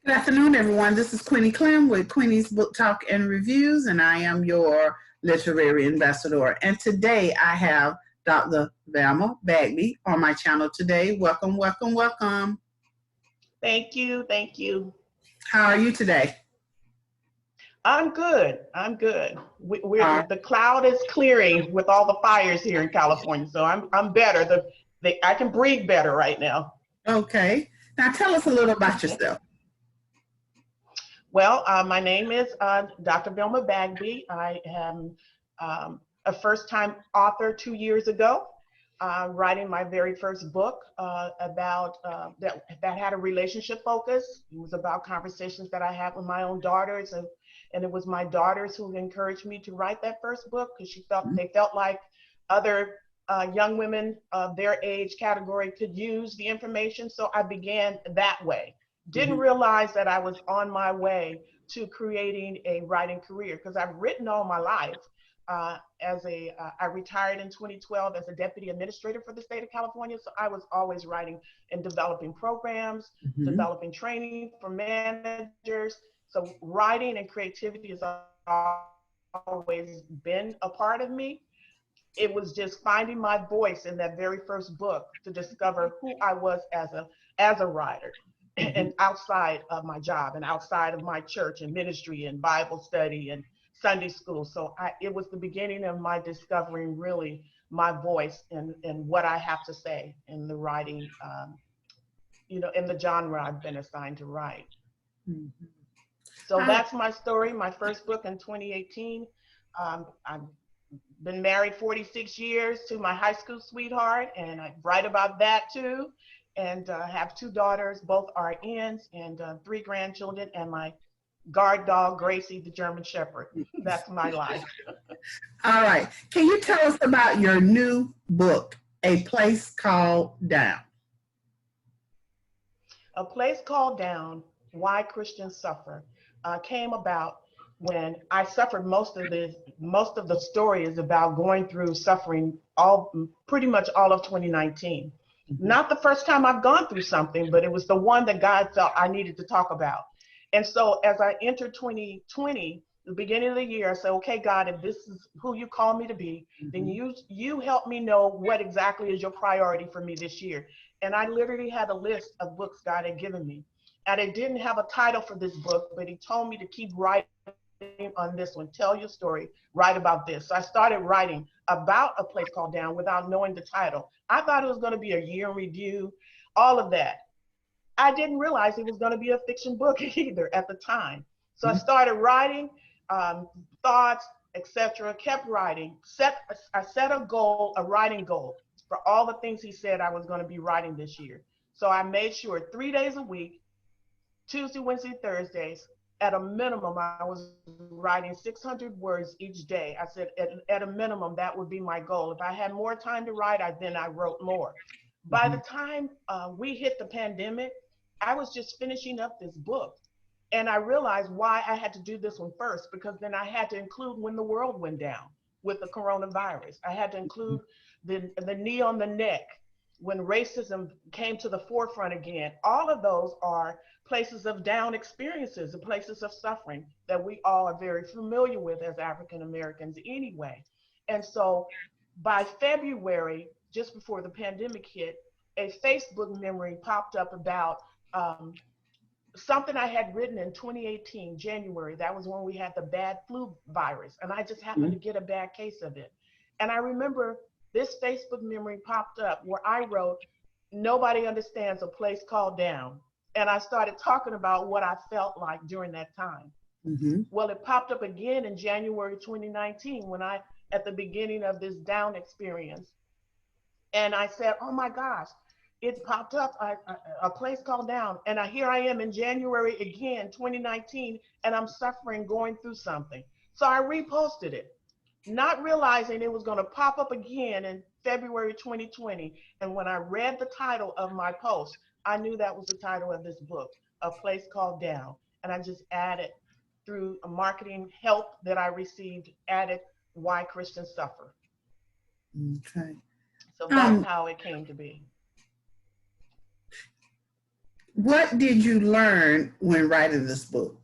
Good afternoon, everyone. This is Queenie Clem with Queenie's Book Talk and Reviews, and I am your literary ambassador. And today I have Dr. Velma Bagby on my channel today. Welcome, welcome, welcome. Thank you, thank you. How are you today? I'm good, I'm good. The cloud is clearing with all the fires here in California, so I'm better. I can breathe better right now. Okay. Now tell us a little about yourself. Well, my name is Dr. Velma Bagby. I am a first-time author 2 years ago, writing my very first book about that had a relationship focus. It was about conversations that I had with my own daughters, and it was my daughters who encouraged me to write that first book because they felt like other young women of their age category could use the information. So I began that way. Didn't realize that I was on my way to creating a writing career because I've written all my life. I retired in 2012 as a deputy administrator for the state of California. So I was always writing and developing programs, developing training for managers. So writing and creativity has always been a part of me. It was just finding my voice in that very first book to discover who I was as a writer. And outside of my job and outside of my church and ministry and Bible study and Sunday school. So it was the beginning of my discovering really my voice and what I have to say in the writing, in the genre I've been assigned to write. So that's my story, my first book in 2018. I've been married 46 years to my high school sweetheart, and I write about that too. And have 2 daughters, both RNs, and 3 grandchildren, and my guard dog, Gracie, the German Shepherd. That's my life. All right. Can you tell us about your new book, A Place Called Down? A Place Called Down, Why Christians Suffer, came about when I suffered. Most of the story is about going through suffering pretty much all of 2019. Not the first time I've gone through something, but it was the one that God felt I needed to talk about. And so as I entered 2020, the beginning of the year, I said, okay, God, if this is who you call me to be, then you help me know what exactly is your priority for me this year. And I literally had a list of books God had given me. And I didn't have a title for this book, but he told me to keep writing on this one, tell your story, write about this. So I started writing about A Place Called Down without knowing the title. I thought it was going to be a year in review, all of that. I didn't realize it was going to be a fiction book either at the time. So I started writing thoughts, etc., kept writing, I set a goal, a writing goal for all the things he said I was going to be writing this year. So I made sure 3 days a week, Tuesday, Wednesday, Thursdays, at a minimum, I was writing 600 words each day. I said, at a minimum, that would be my goal. If I had more time to write, then I wrote more. By the time we hit the pandemic, I was just finishing up this book. And I realized why I had to do this one first, because then I had to include when the world went down with the coronavirus. I had to include the knee on the neck, when racism came to the forefront again. All of those are places of down experiences and places of suffering that we all are very familiar with as African Americans anyway. And so by February, just before the pandemic hit, a Facebook memory popped up about something I had written in 2018, January. That was when we had the bad flu virus, and I just happened to get a bad case of it. And I remember this Facebook memory popped up where I wrote, "Nobody understands a place called down." And I started talking about what I felt like during that time. Well, it popped up again in January 2019 when at the beginning of this down experience. And I said, oh my gosh, it popped up, A Place Called Down. And here I am in January again, 2019, and I'm suffering, going through something. So I reposted it, not realizing it was going to pop up again in February 2020. And when I read the title of my post, I knew that was the title of this book, A Place Called Down. And I just added, through a marketing help that I received, added Why Christians Suffer. Okay. So that's how it came to be. What did you learn when writing this book?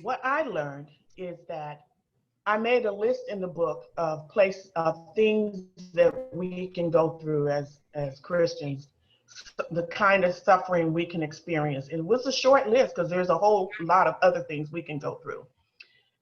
What I learned is that I made a list in the book of things that we can go through as Christians, the kind of suffering we can experience. It was a short list because there's a whole lot of other things we can go through.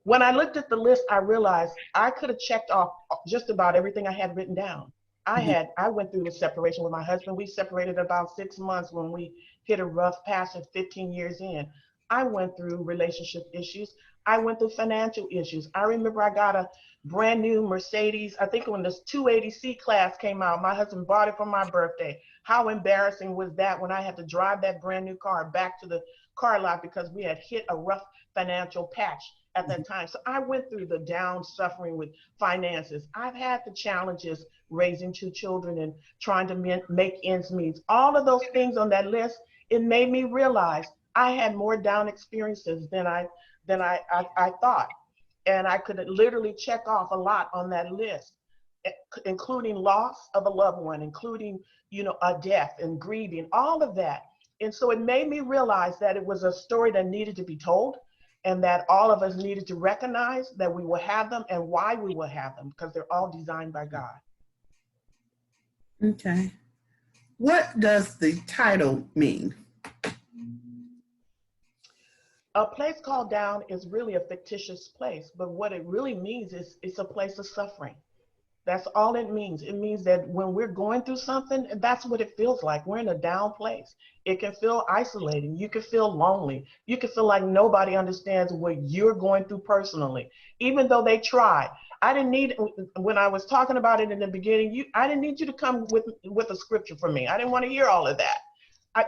When I looked at the list, I realized I could have checked off just about everything I had written down. I went through a separation with my husband. We separated about 6 months when we hit a rough patch of 15 years in. I went through relationship issues. I went through financial issues. I remember I got a brand new Mercedes. I think when this 280C class came out, my husband bought it for my birthday. How embarrassing was that when I had to drive that brand new car back to the car lot because we had hit a rough financial patch at that time. So I went through the down suffering with finances. I've had the challenges raising 2 children and trying to make ends meet. All of those things on that list, it made me realize I had more down experiences than I thought. And I could literally check off a lot on that list, including loss of a loved one, including, a death and grieving, all of that. And so it made me realize that it was a story that needed to be told and that all of us needed to recognize that we will have them and why we will have them, because they're all designed by God. Okay. What does the title mean? A place called down is really a fictitious place, but what it really means is it's a place of suffering. That's all it means. It means that when we're going through something, that's what it feels like. We're in a down place. It can feel isolating. You can feel lonely. You can feel like nobody understands what you're going through personally, even though they try. I didn't need, when I was talking about it in the beginning, I didn't need you to come with a scripture for me. I didn't want to hear all of that.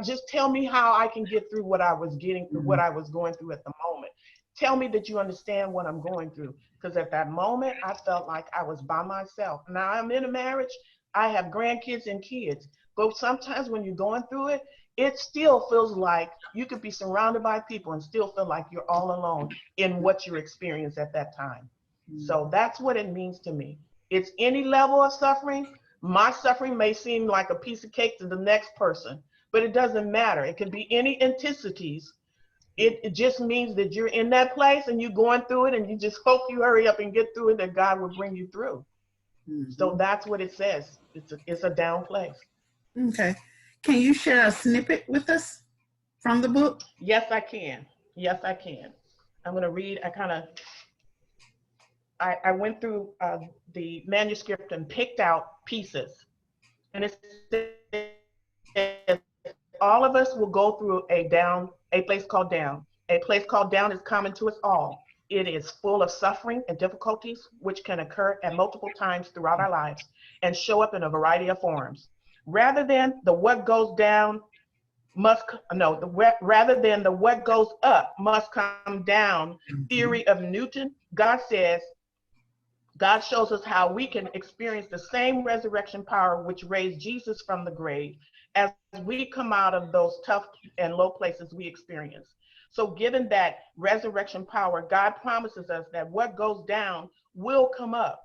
Just tell me how I can get through what I was going through at the moment. Tell me that you understand what I'm going through. Because at that moment, I felt like I was by myself. Now I'm in a marriage. I have grandkids and kids. But sometimes when you're going through it, it still feels like you could be surrounded by people and still feel like you're all alone in what you experience at that time. So that's what it means to me. It's any level of suffering. My suffering may seem like a piece of cake to the next person, but it doesn't matter. It could be any intensities. It just means that you're in that place and you're going through it and you just hope you hurry up and get through it, that God will bring you through. So that's what it says. It's a down place. Okay. Can you share a snippet with us from the book? Yes, I can. Yes, I can. I'm going to read. I went through the manuscript and picked out pieces. And it says, all of us will go through a place called down. A place called down is common to us all. It is full of suffering and difficulties, which can occur at multiple times throughout our lives and show up in a variety of forms. Rather than the what goes down rather than the what goes up must come down theory of Newton, God shows us how we can experience the same resurrection power which raised Jesus from the grave as we come out of those tough and low places we experience. So given that resurrection power, God promises us that what goes down will come up.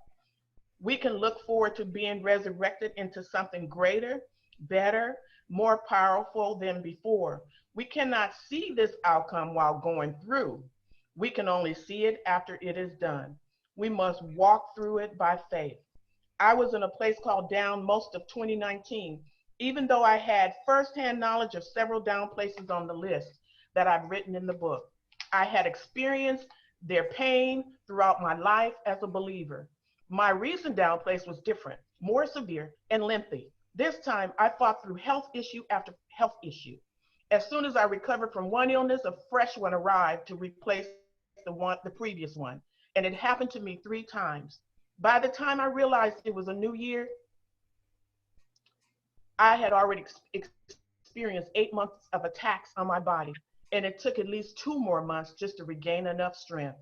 We can look forward to being resurrected into something greater, better, more powerful than before. We cannot see this outcome while going through. We can only see it after it is done. We must walk through it by faith. I was in a place called down most of 2019, even though I had firsthand knowledge of several down places on the list that I've written in the book. I had experienced their pain throughout my life as a believer. My recent down place was different, more severe and lengthy. This time I fought through health issue after health issue. As soon as I recovered from one illness, a fresh one arrived to replace the previous one. And it happened to me 3 times. By the time I realized it was a new year, I had already experienced 8 months of attacks on my body, and it took at least 2 more months just to regain enough strength.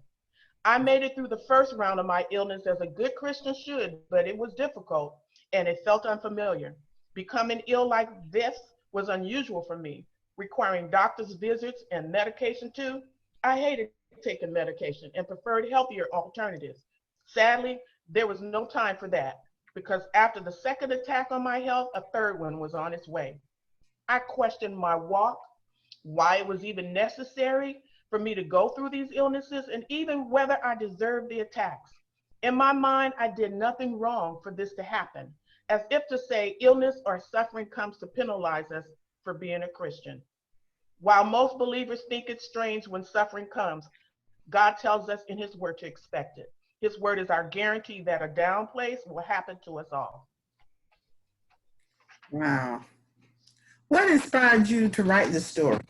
I made it through the first round of my illness as a good Christian should, but it was difficult and it felt unfamiliar. Becoming ill like this was unusual for me, requiring doctor's visits and medication too. I hated taking medication and preferred healthier alternatives. Sadly, there was no time for that because after the second attack on my health, a third one was on its way. I questioned my walk, why it was even necessary for me to go through these illnesses, and even whether I deserved the attacks. In my mind, I did nothing wrong for this to happen, as if to say illness or suffering comes to penalize us for being a Christian. While most believers think it's strange when suffering comes, God tells us in his word to expect it. His word is our guarantee that a down place will happen to us all. Wow. What inspired you to write this story?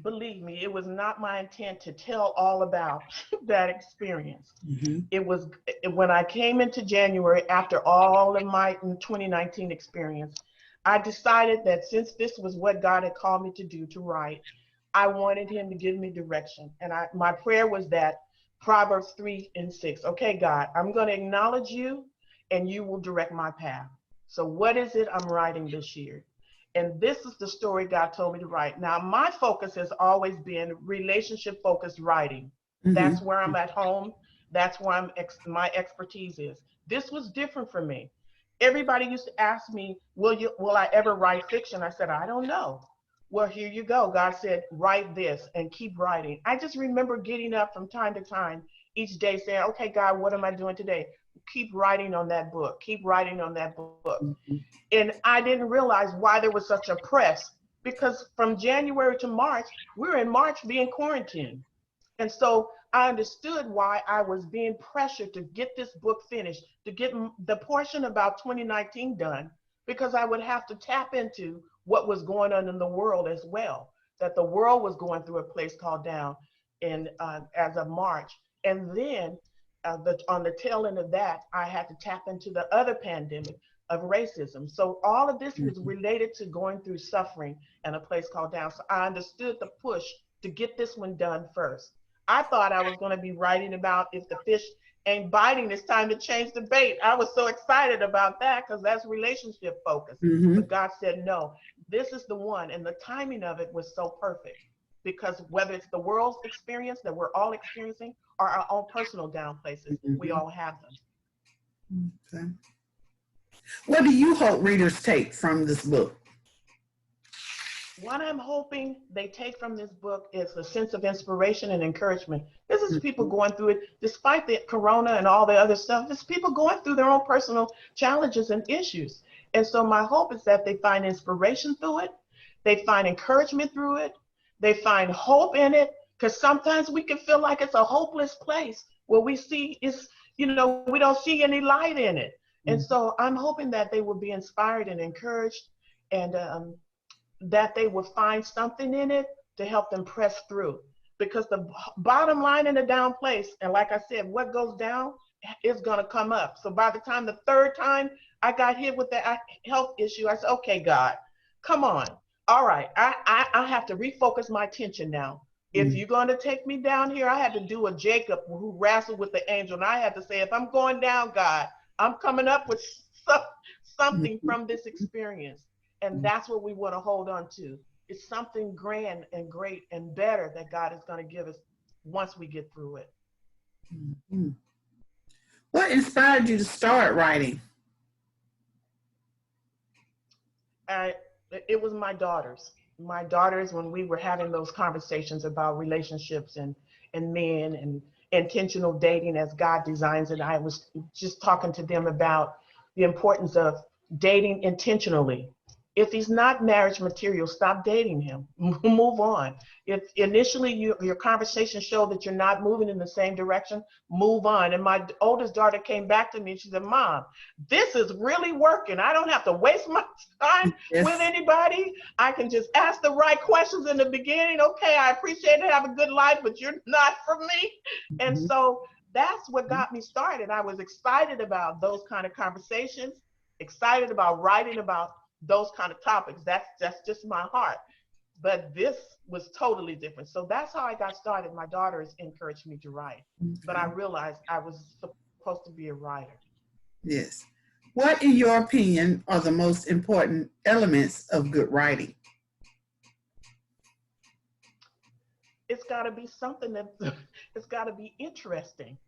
Believe me, it was not my intent to tell all about that experience. Mm-hmm. It was when I came into January after all of my 2019 experience, I decided that since this was what God had called me to do, to write, I wanted him to give me direction. And my prayer was that Proverbs 3:6. Okay, God, I'm going to acknowledge you and you will direct my path. So what is it I'm writing this year? And this is the story God told me to write. Now, my focus has always been relationship focused writing. Mm-hmm. That's where I'm at home. That's where my expertise is. This was different for me. Everybody used to ask me, will I ever write fiction? I said, I don't know. Well, here you go. God said, write this and keep writing. I just remember getting up from time to time each day saying, okay, God, what am I doing today? Keep writing on that book. Keep writing on that book. Mm-hmm. And I didn't realize why there was such a press, because from January to March, we were in March being quarantined. And so I understood why I was being pressured to get this book finished, to get the portion about 2019 done, because I would have to tap into what was going on in the world as well, that the world was going through a place called down as of March. And then on the tail end of that, I had to tap into the other pandemic of racism. So all of this was related to going through suffering and a place called down. So I understood the push to get this one done first. I thought I was going to be writing about if the fish ain't biting, it's time to change the bait. I was so excited about that because that's relationship focused. Mm-hmm. But God said, no, this is the one. And the timing of it was so perfect, because whether it's the world's experience that we're all experiencing or our own personal down places, we all have them. Okay. What do you hope readers take from this book? What I'm hoping they take from this book is a sense of inspiration and encouragement. This is people going through it, despite the corona and all the other stuff. It's people going through their own personal challenges and issues. And so my hope is that they find inspiration through it. They find encouragement through it. They find hope in it, because sometimes we can feel like it's a hopeless place where we see it's, we don't see any light in it. And so I'm hoping that they will be inspired and encouraged, and that they will find something in it to help them press through. Because the bottom line in a down place, and like I said, what goes down is going to come up. So by the time the third time I got hit with that health issue, I said, okay, God, come on. All right, I have to refocus my attention now. If you're going to take me down here, I had to do a Jacob who wrestled with the angel. And I had to say, if I'm going down, God, I'm coming up with something from this experience. And that's what we want to hold on to. It's something grand and great and better that God is going to give us once we get through it. Mm-hmm. What inspired you to start writing? It was my daughters. My daughters, when we were having those conversations about relationships and men and intentional dating as God designs it, I was just talking to them about the importance of dating intentionally. If he's not marriage material, stop dating him. Move on. If initially your conversation showed that you're not moving in the same direction, move on. And my oldest daughter came back to me and she said, Mom, this is really working. I don't have to waste my time with anybody. I can just ask the right questions in the beginning. Okay, I appreciate it. Have a good life, but you're not for me. And so that's what got me started. I was excited about those kind of conversations, excited about writing about those kind of topics. That's just my heart. But this was totally different. So that's how I got started. My daughters encouraged me to write, but I realized I was supposed to be a writer. Yes. What, in your opinion, are the most important elements of good writing? It's got to be something it's got to be interesting.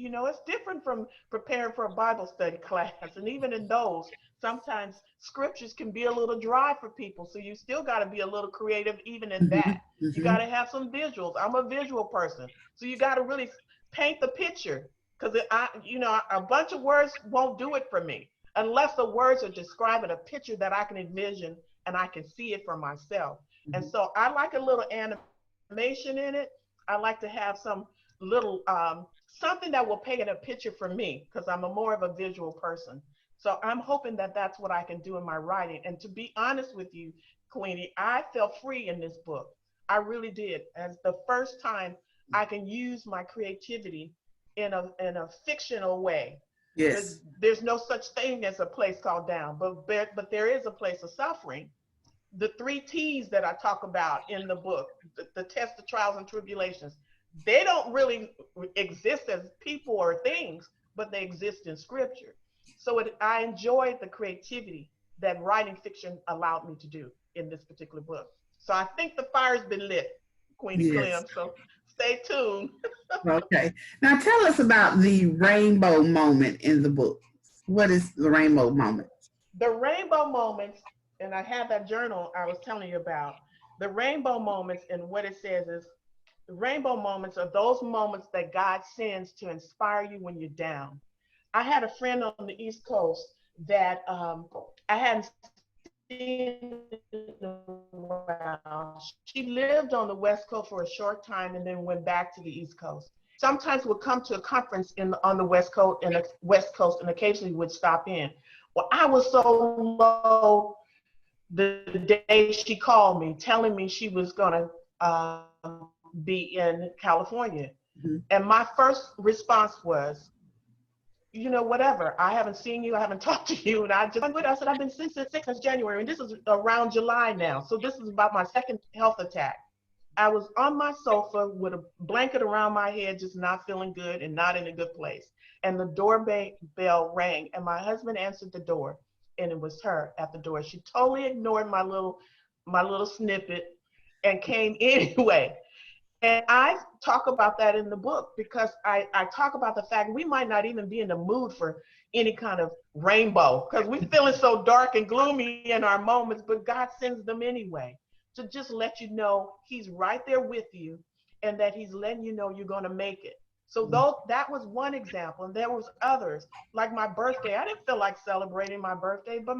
you know, it's different from preparing for a Bible study class. And even in those, sometimes scriptures can be a little dry for people. So you still got to be a little creative even in Mm-hmm. that. You got to have some visuals. I'm a visual person. So you got to really paint the picture, because you know, a bunch of words won't do it for me unless the words are describing a picture that I can envision and I can see it for myself. And so I like a little animation in it. I like to have some little something that will paint a picture for me, because I'm a more of a visual person. So I'm hoping that that's what I can do in my writing. And to be honest with you, Queenie, I felt free in this book. I really did. As the first time I can use my creativity in a fictional way. Yes. There's no such thing as a place called down, but there is a place of suffering. The 3 T's that I talk about in the book, the test, the trials, and tribulations, they don't really exist as people or things, but they exist in scripture. So I enjoyed the creativity that writing fiction allowed me to do in this particular book. So I think the fire's been lit, Queenie Yes. Clem. So stay tuned. Okay. Now tell us about the rainbow moment in the book. What is the rainbow moment? The rainbow moments, and I have that journal I was telling you about. The rainbow moments, and what it says is, the rainbow moments are those moments that God sends to inspire you when you're down. I had a friend on the East Coast that I hadn't seen in a while. She lived on the West Coast for a short time and then went back to the East Coast. Sometimes would come to a conference on the West Coast, and occasionally would stop in. Well, I was so low the day she called me, telling me she was gonna be in California. Mm-hmm. And my first response was, you know, whatever. I haven't seen you. I haven't talked to you. And I said, I've been sick since January. And this is around July now. So this is about my second health attack. I was on my sofa with a blanket around my head, just not feeling good and not in a good place. And the doorbell rang, and my husband answered the door, and it was her at the door. She totally ignored my little snippet and came anyway. And I talk about that in the book, because I talk about the fact we might not even be in the mood for any kind of rainbow, because we're feeling so dark and gloomy in our moments, but God sends them anyway to just let you know he's right there with you, and that he's letting you know you're going to make it. So that was one example, and there was others, like my birthday. I didn't feel like celebrating my birthday, but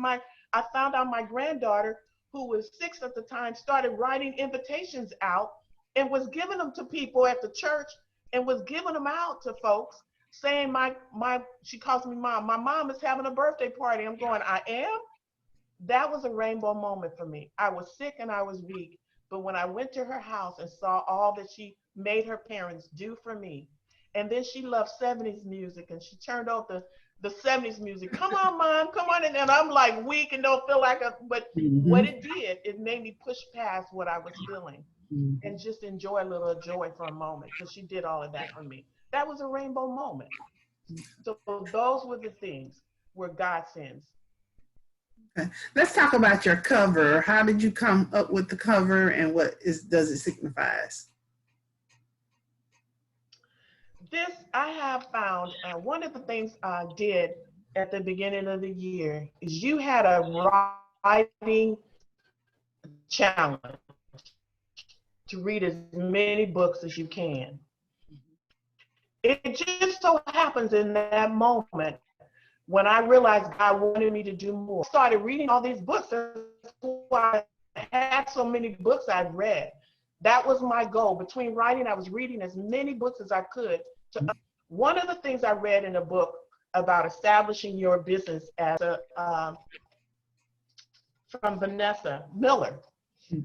I found out my granddaughter, who was 6 at the time, started writing invitations out and was giving them to people at the church, and was giving them out to folks, saying she calls me mom. My mom is having a birthday party. I'm going, I am? That was a rainbow moment for me. I was sick and I was weak, but when I went to her house and saw all that she made her parents do for me, and then she loved 70s music, and she turned off the 70s music. Come on, mom, come on. And I'm like weak and don't feel like but what it did, it made me push past what I was feeling and just enjoy a little joy for a moment, because she did all of that for me. That was a rainbow moment. So those were the things where God sends. Okay. Let's talk about your cover. How did you come up with the cover, and does it signify? This I have found, one of the things I did at the beginning of the year is you had a writing challenge to read as many books as you can. It just so happens in that moment, when I realized God wanted me to do more, I started reading all these books. That's why I had so many books I'd read. That was my goal. Between writing, I was reading as many books as I could. One of the things I read in a book about establishing your business from Vanessa Miller,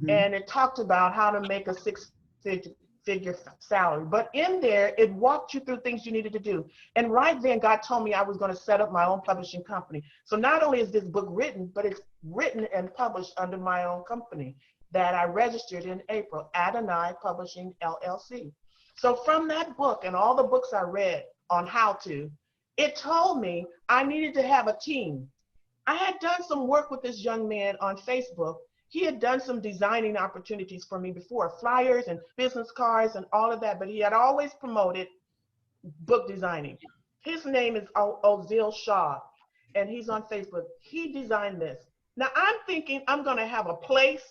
and it talked about how to make a 6-figure salary. But in there, it walked you through things you needed to do. And right then, God told me I was going to set up my own publishing company. So not only is this book written, but it's written and published under my own company that I registered in April, Adonai Publishing LLC. So from that book and all the books I read on how to, it told me I needed to have a team. I had done some work with this young man on Facebook. He had done some designing opportunities for me before, flyers and business cards and all of that, but he had always promoted book designing. His name is Ozil Shaw, and he's on Facebook. He designed this. Now I'm thinking I'm going to have a place,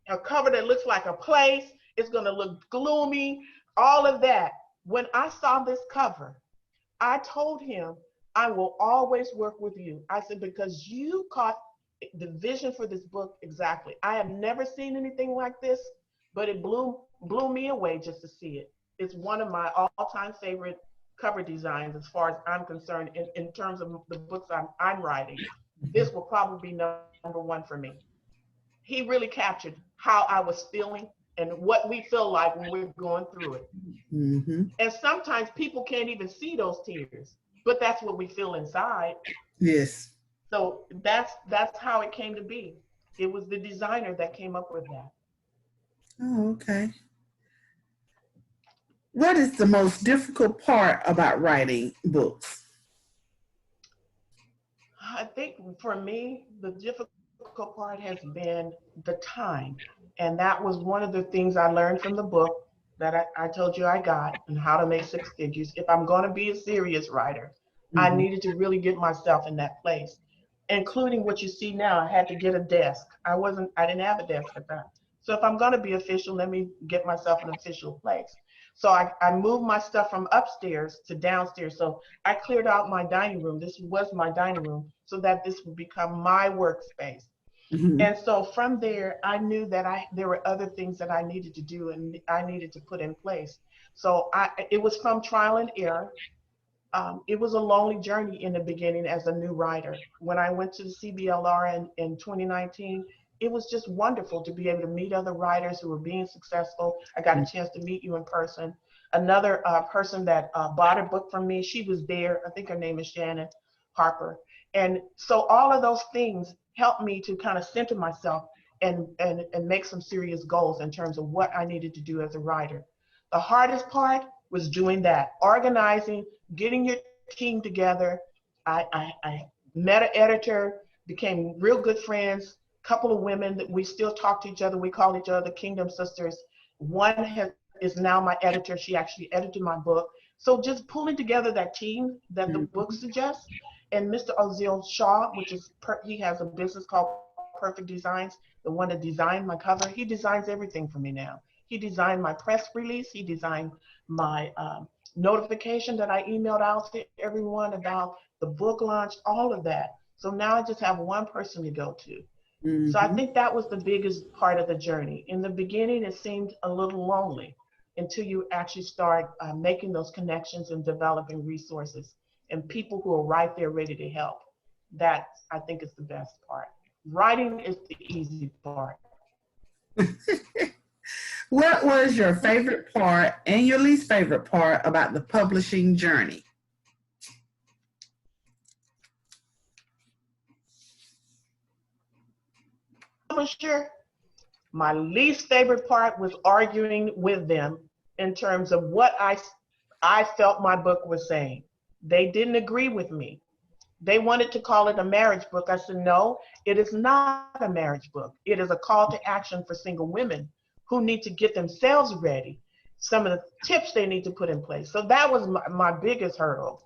a cover that looks like a place. It's going to look gloomy, all of that. When I saw this cover, I told him, I will always work with you. I said, because you caught the vision for this book exactly. I have never seen anything like this, but it blew me away just to see it. It's one of my all-time favorite cover designs as far as I'm concerned in terms of the books I'm writing. This will probably be number one for me. He really captured how I was feeling and what we feel like when we're going through it. Mm-hmm. And sometimes people can't even see those tears, but that's what we feel inside. Yes. So that's how it came to be. It was the designer that came up with that. Oh, okay. What is the most difficult part about writing books? I think for me, the difficult part has been the time. And that was one of the things I learned from the book that I told you I got, and how to make six figures. If I'm going to be a serious writer, I Mm-hmm. needed to really get myself in that place, including what you see now. I had to get a desk. I didn't have a desk at that. So if I'm going to be official, let me get myself an official place. So I moved my stuff from upstairs to downstairs. So I cleared out my dining room. This was my dining room, so that this would become my workspace. Mm-hmm. And so from there, I knew that there were other things that I needed to do and I needed to put in place. So it was from trial and error. It was a lonely journey in the beginning as a new writer. When I went to the CBLR in 2019, it was just wonderful to be able to meet other writers who were being successful. I got a chance to meet you in person. Another person that bought a book from me, she was there. I think her name is Shannon Harper. And so all of those things helped me to kind of center myself and make some serious goals in terms of what I needed to do as a writer. The hardest part was doing that, organizing, getting your team together. I met an editor, became real good friends, couple of women that we still talk to each other. We call each other Kingdom Sisters. Is now my editor. She actually edited my book. So just pulling together that team that the book suggests. And Mr. Ozil Shaw, he has a business called Perfect Designs, the one that designed my cover. He designs everything for me now. He designed my press release. He designed my notification that I emailed out to everyone about the book launch, all of that. So now I just have one person to go to. Mm-hmm. So I think that was the biggest part of the journey. In the beginning, it seemed a little lonely until you actually start making those connections and developing resources and people who are right there ready to help. That, I think, is the best part. Writing is the easy part. What was your favorite part and your least favorite part about the publishing journey? Publisher, my least favorite part was arguing with them in terms of what I felt my book was saying. They didn't agree with me. They wanted to call it a marriage book. I said, no, it is not a marriage book. It is a call to action for single women who need to get themselves ready, some of the tips they need to put in place. So that was my biggest hurdle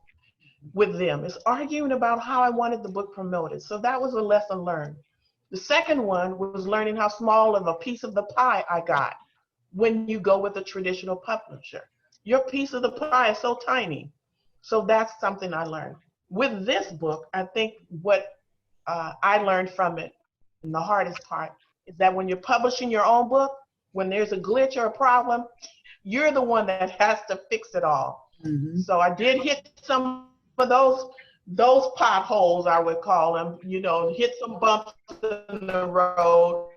with them, is arguing about how I wanted the book promoted. So that was a lesson learned. The second one was learning how small of a piece of the pie I got when you go with a traditional publisher. Your piece of the pie is so tiny. So that's something I learned. With this book, I think what I learned from it, and the hardest part, is that when you're publishing your own book, when there's a glitch or a problem, you're the one that has to fix it all. Mm-hmm. So I did hit some of those potholes, I would call them, hit some bumps in the road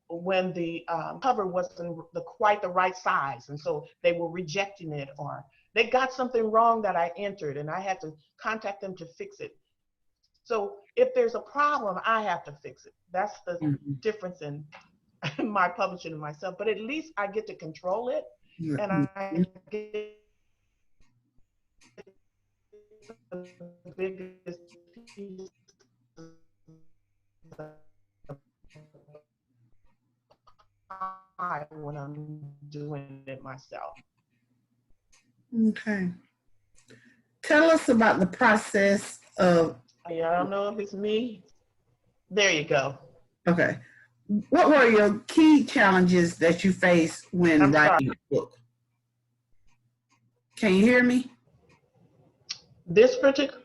when the cover wasn't quite the right size, and so they were rejecting it, or they got something wrong that I entered, and I had to contact them to fix it. So if there's a problem, I have to fix it. That's the difference in my publishing and myself. But at least I get to control it, and I get the biggest piece of the pie when I'm doing it myself. Okay. Tell us about the process of. I don't know if it's me. There you go. Okay. What were your key challenges that you faced when I'm writing sorry. the book? Can you hear me? This particular,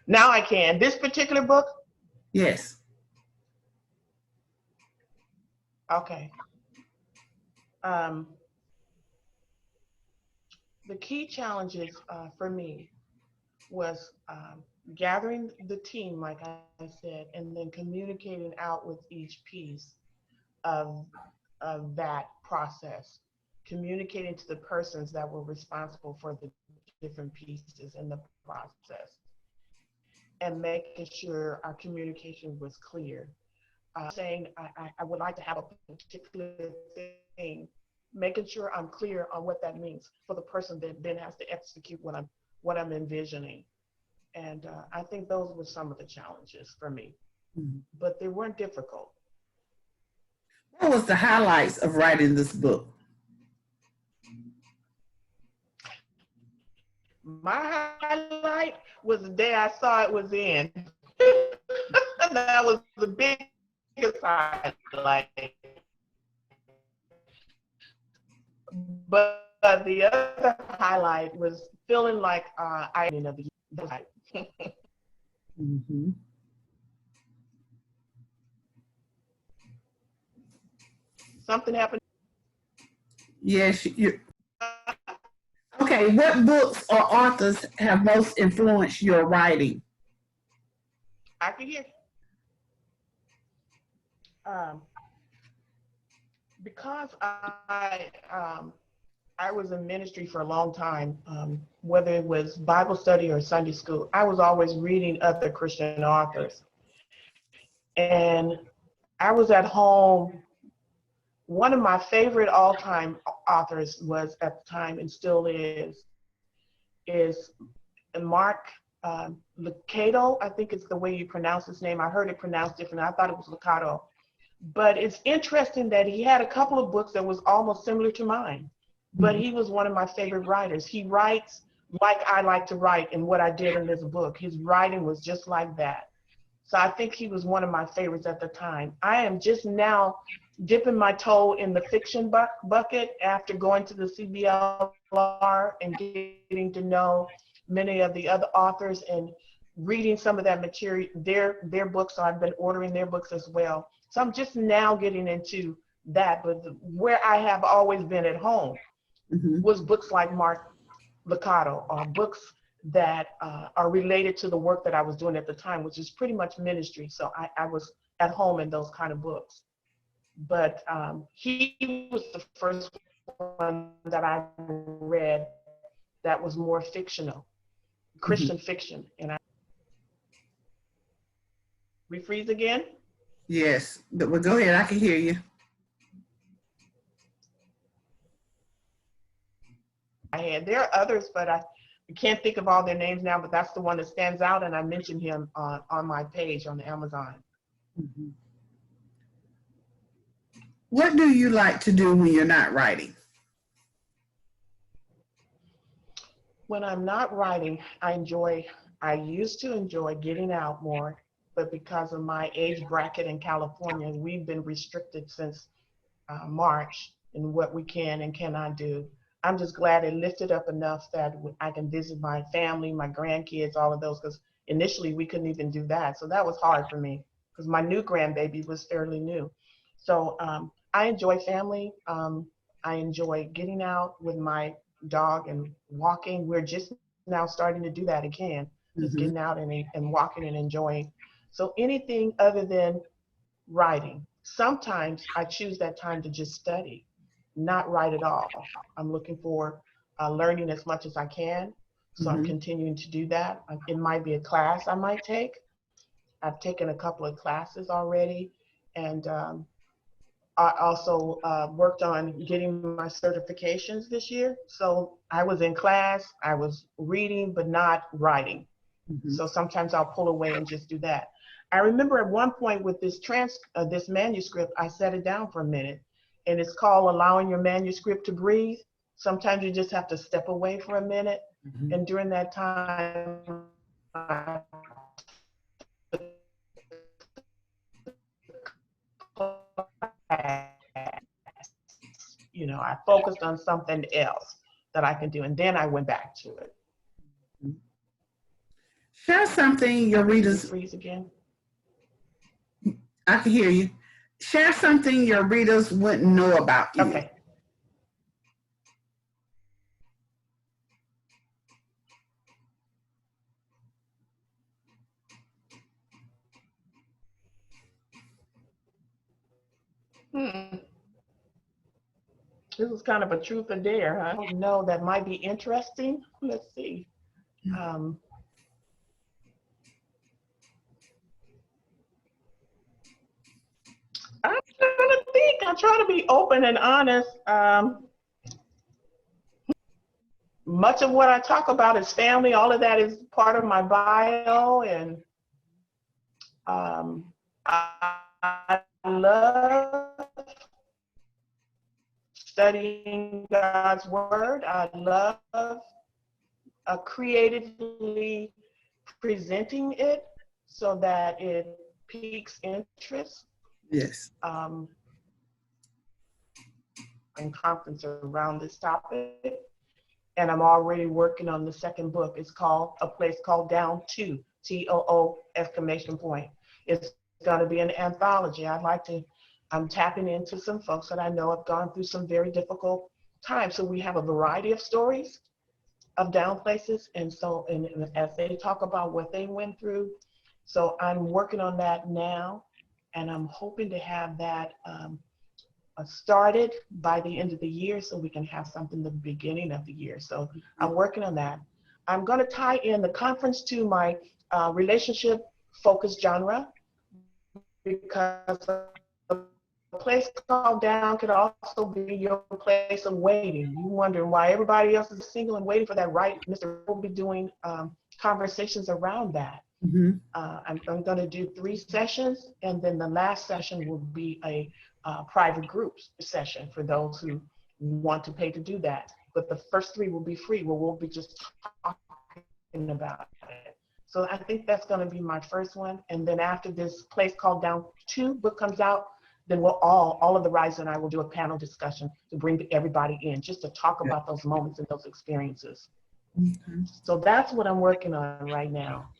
now I can. This particular book? Yes. Okay. The key challenges for me was gathering the team, like I said, and then communicating out with each piece of, that process, communicating to the persons that were responsible for the different pieces in the process, and making sure our communication was clear. Saying I would like to have a particular thing, making sure I'm clear on what that means for the person that then has to execute what I'm envisioning. And I think those were some of the challenges for me, but they weren't difficult. What was the highlights of writing this book? My highlight was the day I saw it was in. That was the biggest highlight. But the other highlight was feeling like I ended of the year. Mm-hmm. Something happened. Yes. Okay. What books or authors have most influenced your writing? I can hear. Because I was in ministry for a long time, whether it was Bible study or Sunday school, I was always reading other Christian authors. And I was at home. One of my favorite all-time authors was at the time and still is Mark Lucado. I think it's the way you pronounce his name. I heard it pronounced different. I thought it was Lucado. But it's interesting that he had a couple of books that was almost similar to mine. But he was one of my favorite writers. He writes like I like to write, and what I did in this book. His writing was just like that. So I think he was one of my favorites at the time. I am just now dipping my toe in the fiction bucket after going to the CBLR and getting to know many of the other authors and reading some of that material, their books. So I've been ordering their books as well. So I'm just now getting into that. But where I have always been at home was books like Mark Lucado, or books that are related to the work that I was doing at the time, which is pretty much ministry. So I was at home in those kind of books. But he was the first one that I read that was more fictional, Christian fiction. And we freeze again? Yes, but well, go ahead. I can hear you. There are others, but I can't think of all their names now, but that's the one that stands out, and I mentioned him on my page on Amazon. What do you like to do when you're not writing? When I'm not writing, I used to enjoy getting out more, but because of my age bracket in California, we've been restricted since March in what we can and cannot do. I'm just glad it lifted up enough that I can visit my family, my grandkids, all of those, because initially we couldn't even do that. So that was hard for me because my new grandbaby was fairly new. So I enjoy family. I enjoy getting out with my dog and walking. We're just now starting to do that again, just getting out and walking and enjoying. So anything other than writing. Sometimes I choose that time to just study, not write at all. I'm looking for learning as much as I can. So I'm continuing to do that. It might be a class I might take. I've taken a couple of classes already. And I also worked on getting my certifications this year. So I was in class, I was reading, but not writing. So sometimes I'll pull away and just do that. I remember at one point with this manuscript, I set it down for a minute and it's called Allowing Your Manuscript to Breathe. Sometimes you just have to step away for a minute, and during that time, I focused on something else that I can do, and then I went back to it. Share something your readers. Freeze again. I can hear you. Share something your readers wouldn't know about you. Okay. This is kind of a truth or dare, huh? I don't know, that might be interesting. Let's see. I'm trying to think. I'm trying to be open and honest. Much of what I talk about is family. All of that is part of my bio, and I love studying God's word. I love creatively presenting it so that it piques interest. Yes. And conference around this topic. And I'm already working on the second book. It's called A Place Called Down To, TOO exclamation point. It's going to be an anthology. I'm tapping into some folks that I know have gone through some very difficult times. So we have a variety of stories of down places. And as they talk about what they went through. So I'm working on that now. And I'm hoping to have that started by the end of the year so we can have something at the beginning of the year. So I'm working on that. I'm going to tie in the conference to my relationship focused genre, because a place called down could also be your place of waiting. You wondering why everybody else is single and waiting for that right. Mr. We'll be doing conversations around that. I'm going to do 3 sessions, and then the last session will be a private groups session for those who want to pay to do that. But the first 3 will be free, where we'll be just talking about it. So I think that's going to be my first one. And then after this Place Called Down 2 book comes out, then we'll all of the writers and I will do a panel discussion to bring everybody in, just to talk about those moments and those experiences. So that's what I'm working on right now.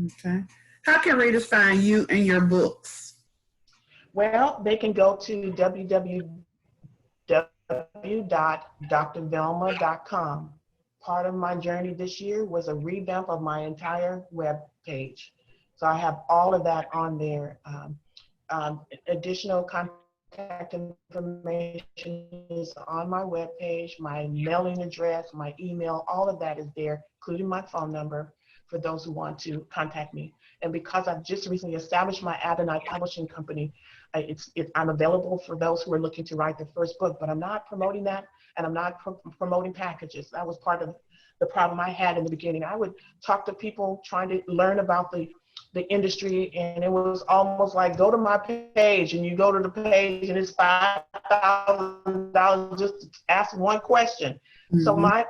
Okay. How can readers find you and your books? Well, they can go to www.drvelma.com. Part of my journey this year was a revamp of my entire web page. So I have all of that on there. Additional contact information is on my web page, my mailing address, my email, all of that is there, including my phone number for those who want to contact me. And because I've just recently established my Adonai publishing company, I'm available for those who are looking to write their first book, but I'm not promoting that, and I'm not promoting packages. That was part of the problem I had in the beginning. I would talk to people trying to learn about the industry, and it was almost like, go to my page, and you go to the page and it's $5,000 just to ask one question. So my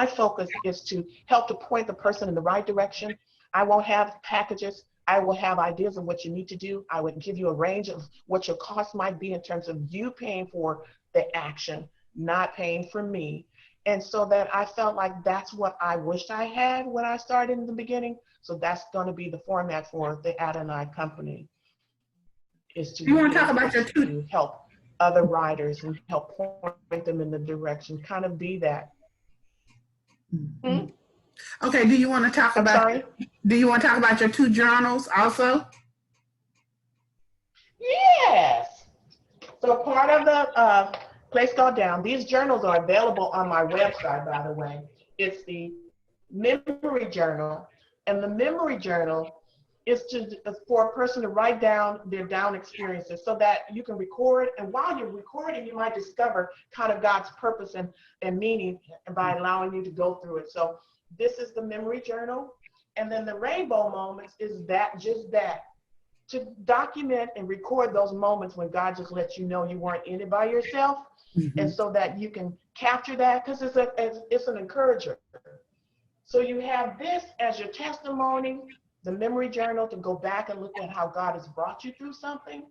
focus is to help to point the person in the right direction. I won't have packages. I will have ideas of what you need to do. I would give you a range of what your cost might be in terms of you paying for the action, not paying for me. And so that I felt like that's what I wished I had when I started in the beginning. So that's going to be the format for the Adonai company, is to, you want to talk about your to help other writers and help point them in the direction, kind of be that. Okay, do you want to talk about your 2 journals also? Yes. So part of the Place Called Down, these journals are available on my website, by the way. It's the memory journal, and the memory journal is for a person to write down their down experiences so that you can record, and while you're recording, you might discover kind of God's purpose and meaning by allowing you to go through it. So this is the memory journal, and then the rainbow moments is just that. to document and record those moments when God just lets you know you weren't in it by yourself, and so that you can capture that, because it's an encourager. So you have this as your testimony, the memory journal to go back and look at how God has brought you through something,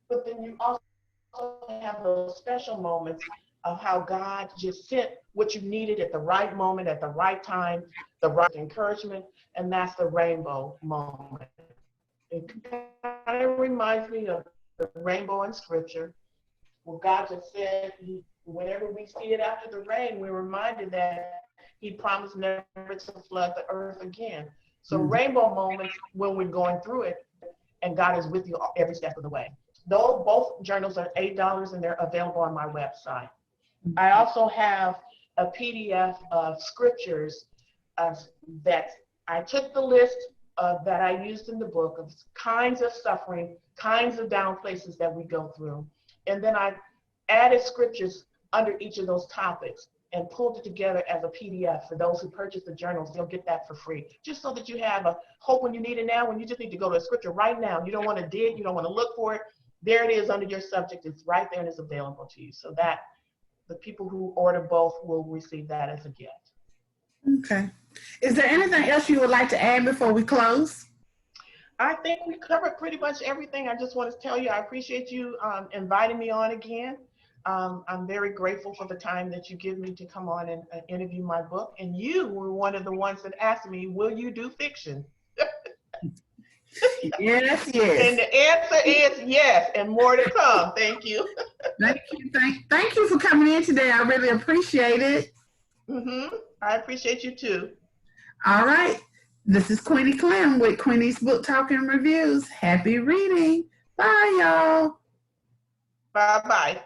but then you also have those special moments of how God just sent what you needed at the right moment, at the right time, the right encouragement, and that's the rainbow moment. It kind of reminds me of the rainbow in scripture, where God just said, whenever we see it after the rain, we're reminded that he promised never to flood the earth again. So rainbow moments when we're going through it, and God is with you every step of the way. Though both journals are $8 and they're available on my website. I also have a PDF of scriptures that I took the list that I used in the book of kinds of suffering, kinds of down places that we go through. And then I added scriptures under each of those topics and pulled it together as a PDF. For those who purchase the journals, they'll get that for free, just so that you have a hope when you need it now, when you just need to go to a scripture right now. You don't want to dig, you don't want to look for it. There it is under your subject. It's right there and it's available to you. So that the people who order both will receive that as a gift. Okay. Is there anything else you would like to add before we close? I think we covered pretty much everything. I just want to tell you, I appreciate you inviting me on again. I'm very grateful for the time that you give me to come on and interview my book. And you were one of the ones that asked me, will you do fiction? Yes, And yes. the answer is yes, and more to come. Thank you. Thank you. Thank you for coming in today. I really appreciate it. I appreciate you too. All right. This is Queenie Clem with Queenie's Book Talk and Reviews. Happy reading. Bye, y'all. Bye-bye.